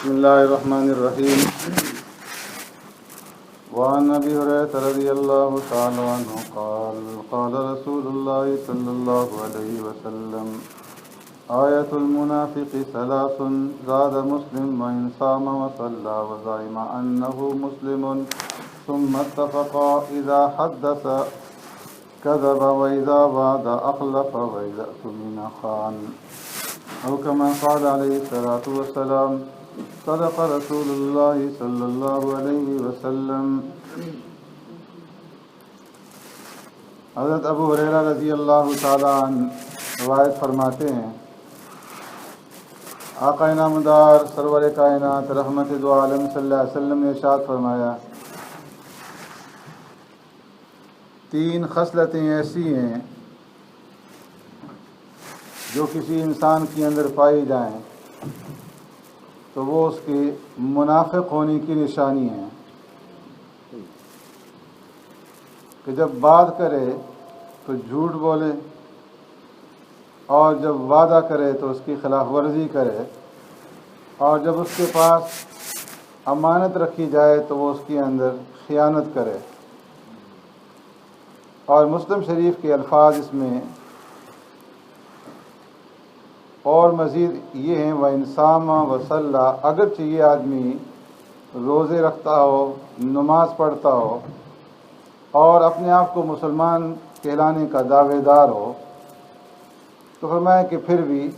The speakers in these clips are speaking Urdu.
بسم الله الرحمن الرحيم. وعن أبي هريرة رضي الله تعالى عنه قال قال رسول الله صلى الله عليه وسلم آية المنافق ثلاث زاد مسلم وإن صام وصلى وزعم أنه مسلم ثم اتفقا إذا حدث كذب وإذا وعد أخلف وإذا اؤتمن خان أو كما قال عليه الصلاة والسلام صدق رسول الله صلی اللہ علیہ وسلم. حضرت ابو ہریرہ رضی اللہ تعالیٰ عنہ روایت فرماتے ہیں، آقا نامدار سرور کائنات رحمت دو عالم صلی اللہ علیہ وسلم نے ارشاد فرمایا، تین خصلتیں ایسی ہیں جو کسی انسان کے اندر پائی جائیں تو وہ اس کے منافق ہونے کی نشانی ہے کہ جب بات کرے تو جھوٹ بولے اور جب وعدہ کرے تو اس کی خلاف ورزی کرے اور جب اس کے پاس امانت رکھی جائے تو وہ اس کے اندر خیانت کرے. اور مسلم شریف کے الفاظ اس میں اور مزید یہ ہیں، وَإِنْ وَصَلَّى، اگرچہ یہ آدمی روزے رکھتا ہو، نماز پڑھتا ہو اور اپنے آپ کو مسلمان کہلانے کا دعوے دار ہو، تو فرمایا کہ پھر بھی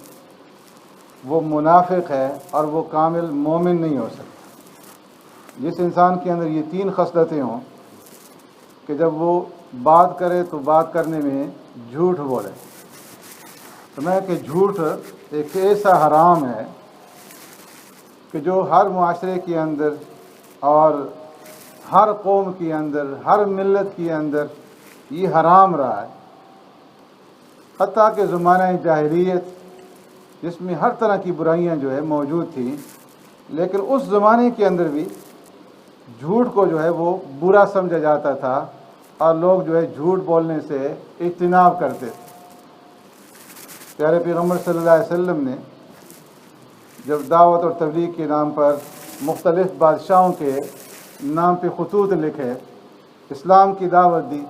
وہ منافق ہے اور وہ کامل مومن نہیں ہو سکتا. جس انسان کے اندر یہ تین خصلتیں ہوں کہ جب وہ بات کرے تو بات کرنے میں جھوٹ بولے. فرمایا کہ جھوٹ ایک ایسا حرام ہے کہ جو ہر معاشرے کے اندر اور ہر قوم کے اندر، ہر ملت کے اندر یہ حرام رہا ہے. حتیٰ کہ زمانہ جاہلیت جس میں ہر طرح کی برائیاں جو ہے موجود تھیں، لیکن اس زمانے کے اندر بھی جھوٹ کو جو ہے وہ برا سمجھا جاتا تھا اور لوگ جو ہے جھوٹ بولنے سے اجتناب کرتے تھے. پیارے پیغمبر صلی اللہ علیہ وسلم نے جب دعوت اور تبلیغ کے نام پر مختلف بادشاہوں کے نام پہ خطوط لکھے، اسلام کی دعوت دی،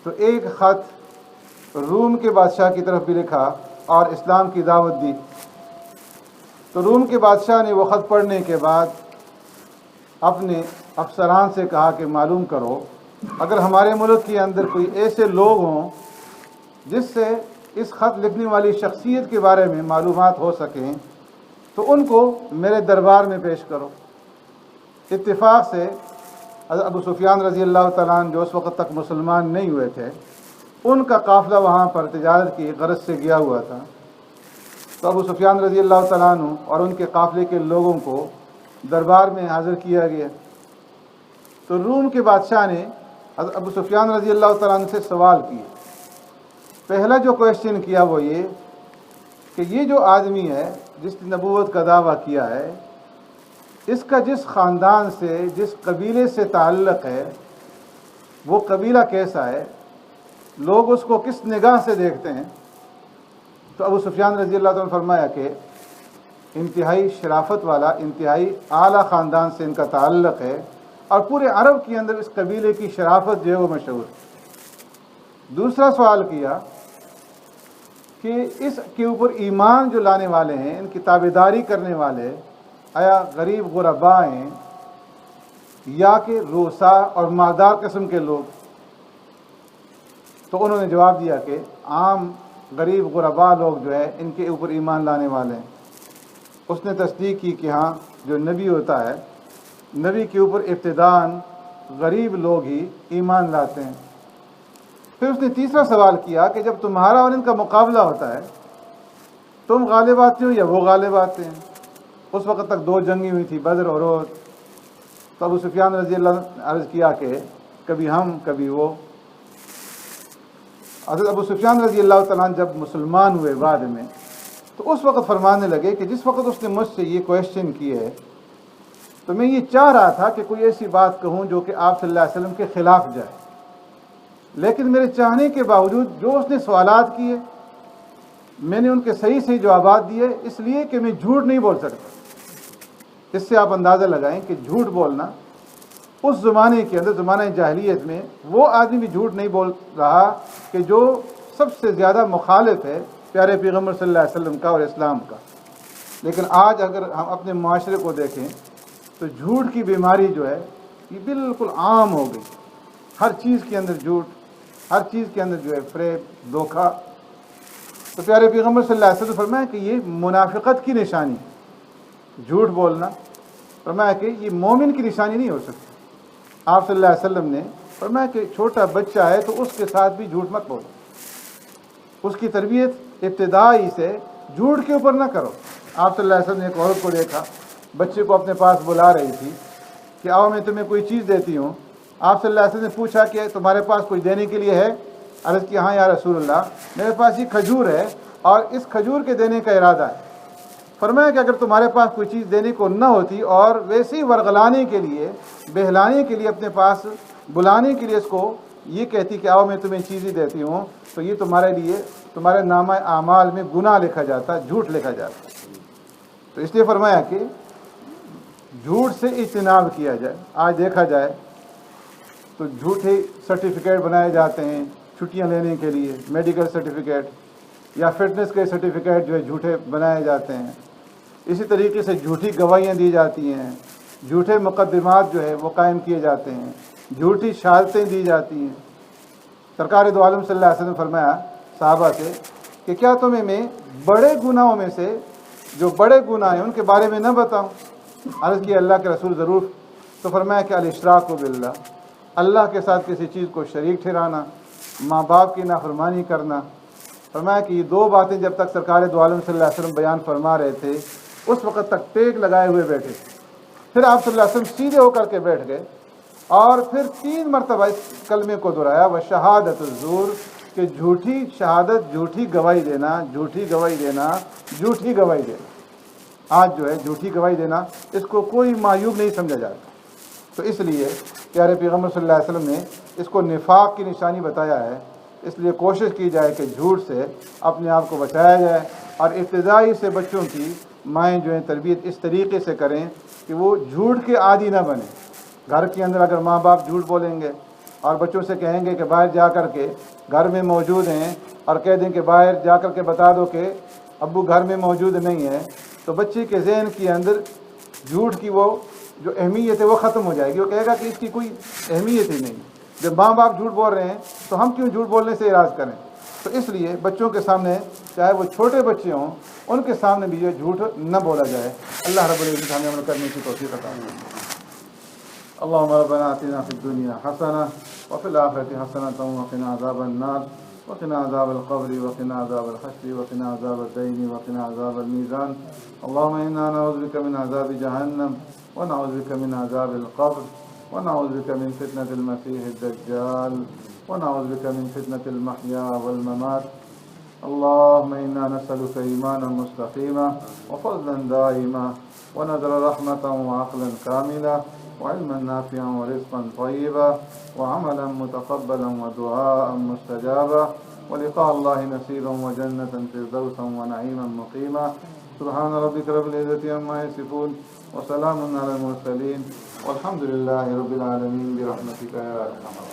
تو ایک خط روم کے بادشاہ کی طرف بھی لکھا اور اسلام کی دعوت دی. تو روم کے بادشاہ نے وہ خط پڑھنے کے بعد اپنے افسران سے کہا کہ معلوم کرو اگر ہمارے ملک کے اندر کوئی ایسے لوگ ہوں جس سے اس خط لکھنے والی شخصیت کے بارے میں معلومات ہو سکیں تو ان کو میرے دربار میں پیش کرو. اتفاق سے حضرت ابو سفیان رضی اللہ تعالیٰ عنہ جو اس وقت تک مسلمان نہیں ہوئے تھے، ان کا قافلہ وہاں پر تجارت کی غرض سے گیا ہوا تھا. تو ابو سفیان رضی اللہ تعالیٰ عنہ اور ان کے قافلے کے لوگوں کو دربار میں حاضر کیا گیا. تو روم کے بادشاہ نے حضرت ابو سفیان رضی اللہ تعالیٰ عنہ سے سوال کیے. پہلا جو کویشچن کیا وہ یہ کہ یہ جو آدمی ہے جس نے نبوت کا دعویٰ کیا ہے، اس کا جس خاندان سے، جس قبیلے سے تعلق ہے، وہ قبیلہ کیسا ہے، لوگ اس کو کس نگاہ سے دیکھتے ہیں. تو ابو سفیان رضی اللہ عنہ نے فرمایا کہ انتہائی شرافت والا، انتہائی اعلیٰ خاندان سے ان کا تعلق ہے اور پورے عرب کے اندر اس قبیلے کی شرافت جو ہے وہ مشہور ہے. دوسرا سوال کیا کہ اس کے اوپر ایمان جو لانے والے ہیں، ان کی تابعداری کرنے والے، آیا غریب غرباء ہیں یا کہ روسا اور مالدار قسم کے لوگ؟ تو انہوں نے جواب دیا کہ عام غریب غرباء لوگ جو ہے ان کے اوپر ایمان لانے والے ہیں. اس نے تصدیق کی کہ ہاں، جو نبی ہوتا ہے، نبی کے اوپر ابتداءً غریب لوگ ہی ایمان لاتے ہیں. پھر اس نے تیسرا سوال کیا کہ جب تمہارا اور ان کا مقابلہ ہوتا ہے، تم غالب آتے ہو یا وہ غالب آتے ہیں؟ اس وقت تک دو جنگیں ہوئی تھی، بدر اور احد. تو ابو سفیان رضی اللہ عنہ نے عرض کیا کہ کبھی ہم کبھی وہ. حضرت ابو سفیان رضی اللہ تعالیٰ عنہ جب مسلمان ہوئے بعد میں، تو اس وقت فرمانے لگے کہ جس وقت اس نے مجھ سے یہ کویشچن کی ہے تو میں یہ چاہ رہا تھا کہ کوئی ایسی بات کہوں جو کہ آپ صلی اللہ علیہ وسلم کے خلاف جائے، لیکن میرے چاہنے کے باوجود جو اس نے سوالات کیے میں نے ان کے صحیح صحیح جوابات دیے، اس لیے کہ میں جھوٹ نہیں بول سکتا. اس سے آپ اندازہ لگائیں کہ جھوٹ بولنا اس زمانے کے اندر، زمانہ جاہلیت میں، وہ آدمی بھی جھوٹ نہیں بول رہا کہ جو سب سے زیادہ مخالف ہے پیارے پیغمبر صلی اللہ علیہ وسلم کا اور اسلام کا۔ لیکن آج اگر ہم اپنے معاشرے کو دیکھیں تو جھوٹ کی بیماری جو ہے یہ بالکل عام ہو گئی۔ ہر چیز کے اندر جھوٹ، ہر چیز کے اندر جو ہے فریب، دھوکہ۔ تو پیارے پیغمبر صلی اللہ علیہ وسلم فرمایا کہ یہ منافقت کی نشانی، جھوٹ بولنا، فرمایا کہ یہ مومن کی نشانی نہیں ہو سکتی۔ آپ صلی اللہ علیہ وسلم نے فرمایا کہ چھوٹا بچہ ہے تو اس کے ساتھ بھی جھوٹ مت بولو، اس کی تربیت ابتدائی سے جھوٹ کے اوپر نہ کرو۔ آپ صلی اللہ علیہ وسلم نے ایک عورت کو دیکھا، بچے کو اپنے پاس بلا رہی تھی کہ آؤ میں تمہیں کوئی چیز دیتی ہوں۔ آپ صلی اللہ علیہ وسلم نے پوچھا کہ تمہارے پاس کچھ دینے کے لیے ہے؟ عرض کی ہاں یا رسول اللہ، میرے پاس یہ کھجور ہے اور اس کھجور کے دینے کا ارادہ ہے۔ فرمایا کہ اگر تمہارے پاس کوئی چیز دینے کو نہ ہوتی اور ویسے ہی ورغلانے کے لیے، بہلانے کے لیے، اپنے پاس بلانے کے لیے اس کو یہ کہتی کہ آؤ میں تمہیں چیزیں دیتی ہوں، تو یہ تمہارے لیے، تمہارے نامہ اعمال میں گناہ لکھا جاتا، جھوٹ لکھا جاتا۔ تو اس لیے فرمایا کہ جھوٹ سے اجتناب کیا جائے۔ آج دیکھا جائے تو جھوٹے سرٹیفکیٹ بنائے جاتے ہیں چھٹیاں لینے کے لیے، میڈیکل سرٹیفکیٹ یا فٹنس کے سرٹیفکیٹ جو ہے جھوٹے بنائے جاتے ہیں۔ اسی طریقے سے جھوٹی گواہیاں دی جاتی ہیں، جھوٹے مقدمات جو ہے وہ قائم کیے جاتے ہیں، جھوٹی شہادتیں دی جاتی ہیں۔ سرکار دو عالم صلی اللہ علیہ وسلم فرمایا صحابہ سے کہ کیا تمہیں میں بڑے گناہوں میں سے، جو بڑے گناہ ہیں ان کے بارے میں نہ بتاؤں؟ عرض کی اللہ کے رسول ضرور۔ تو فرمایا کہ الاشراک باللہ، اللہ کے ساتھ کسی چیز کو شریک ٹھہرانا، ماں باپ کی نافرمانی کرنا۔ فرمایا کہ یہ دو باتیں جب تک سرکار دو عالم صلی اللہ علیہ وسلم بیان فرما رہے تھے اس وقت تک ٹیک لگائے ہوئے بیٹھے تھے۔ پھر آپ صلی اللہ علیہ وسلم سیدھے ہو کر کے بیٹھ گئے اور پھر 3 مرتبہ اس کلمے کو دہرایا، وشہادۃ الزور، کہ جھوٹی شہادت، جھوٹی گواہی دینا، جھوٹی گواہی دینا، جھوٹی گواہی دینا۔ آج جو ہے جھوٹی گواہی دینا اس کو کوئی معیوب نہیں سمجھا جاتا۔ تو اس لیے پیارے پیغمبر صلی اللہ علیہ وسلم نے اس کو نفاق کی نشانی بتایا ہے۔ اس لیے کوشش کی جائے کہ جھوٹ سے اپنے آپ کو بچایا جائے، اور ابتدائی سے بچوں کی مائیں جو ہیں تربیت اس طریقے سے کریں کہ وہ جھوٹ کے عادی نہ بنیں۔ گھر کے اندر اگر ماں باپ جھوٹ بولیں گے اور بچوں سے کہیں گے کہ باہر جا کر کے گھر میں موجود ہیں، اور کہہ دیں کہ باہر جا کر کے بتا دو کہ ابو گھر میں موجود نہیں ہے، تو بچے کے ذہن کے اندر جھوٹ کی وہ جو اہمیت ہے وہ ختم ہو جائے گی۔ وہ کہے گا کہ اس کی کوئی اہمیت ہی نہیں، جب ماں باپ جھوٹ بول رہے ہیں تو ہم کیوں جھوٹ بولنے سے اعراض کریں۔ تو اس لیے بچوں کے سامنے، چاہے وہ چھوٹے بچے ہوں، ان کے سامنے بھی یہ جھوٹ نہ بولا جائے۔ اللہ رب العزت ہمیں عمل کرنے کی توفیق عطا فرمائے۔ اللهم ربنا آتنا في الدنيا حسنة وفي الآخرة حسنة وقنا عذاب النار وقنا عذاب القبر وقنا عذاب الحشر وقنا عذاب الدين وقنا عذاب الميزان. اللهم إنا نعوذ بك من عذاب جهنم ونعوذ بك من عذاب القبر ونعوذ بك من فتنة المسيح الدجال ونعوذ بك من فتنة المحيا والممات. اللهم إنا نسألك إيمانا مستقيما وفضلا دائما ونذر رحمة وعقلا كاملا وعلما نافعا ورزقا طيبا وعملا متقبلا ودعاء مستجابا ولقاء الله نصيرا وجنة فردوسا ونعيما مقيما. سبحان ربك رب العزة عما يصفون وسلام على المرسلين والحمد لله رب العالمين برحمتك يا أرحم الراحمين.